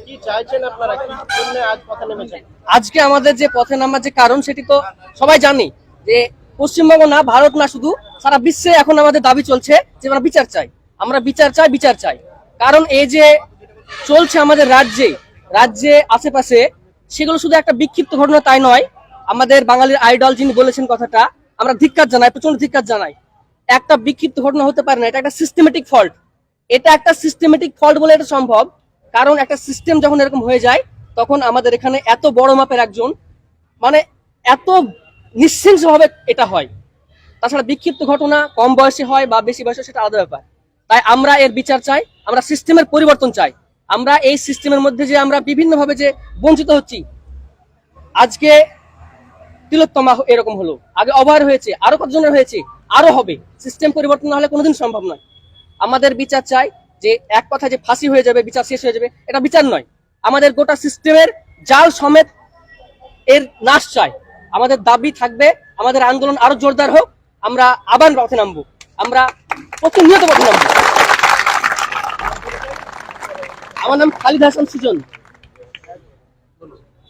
কি চাইছেন আপনারা, কি জন্য আজ পথে নেমেছেন? আজকে আমাদের যে পথে নামার যে কারণ সেটি তো সবাই জানি, যে পশ্চিমবঙ্গ না, ভারত না, শুধু সারা বিশ্বে এখন আমাদের দাবি চলছে যে আমরা বিচার চাই, আমরা বিচার চাই, বিচার চাই। কারণ এই যে চলছে আমাদের রাজ্যে রাজ্যে আশেপাশে, সেগুলো শুধু একটা বিক্ষিপ্ত ঘটনা তাই নয়। আমাদের বাঙালির আইডল যিনি বলেছেন কথাটা, আমরা ধিক্কার জানাই, প্রচন্ড ধিক্কার জানাই। একটা বিক্ষিপ্ত ঘটনা হতে পারে না, এটা একটা সিস্টেমেটিক ফল্ট। এটা একটা সিস্টেমেটিক ফল্ট বলে এটা সম্ভব, কারণ একটা সিস্টেম যখন এরকম হয়ে যায়, তখন আমাদের এখানে এত বড় মাপের একজন, মানে এত নিঃশংস ভাবে এটা হয়। তাছাড়া বিক্ষিপ্ত ঘটনা কম বয়সে হয় বা বেশি বয়সে, সেটা আলাদা ব্যাপার। তাই আমরা এর বিচার চাই, আমরা সিস্টেমের পরিবর্তন চাই। আমরা এই সিস্টেমের মধ্যে যে আমরা বিভিন্ন ভাবে যে বঞ্চিত হচ্ছি, আজকে তিলোত্তমা এরকম হলো, আগে অভয় হয়েছে, আরো কতজনের হয়েছে, আরো হবে। সিস্টেম পরিবর্তন না হলে কোনোদিন সম্ভব নয়। আমাদের বিচার চাই, যে এক কথা যে ফাঁসি হয়ে যাবে, বিচার শেষ হয়ে যাবে, এটা বিচার নয়। আমাদের গোটা সিস্টেমের জাল সমেত এর নাশ চাই। আমাদের দাবি থাকবে, আমাদের আন্দোলন আরো জোরদার হোক, আমরা আবার পথে নামবো, আমরা প্রতিনিয়ত পথে নামবো। আমার নাম খালিদ হাসান সুজন।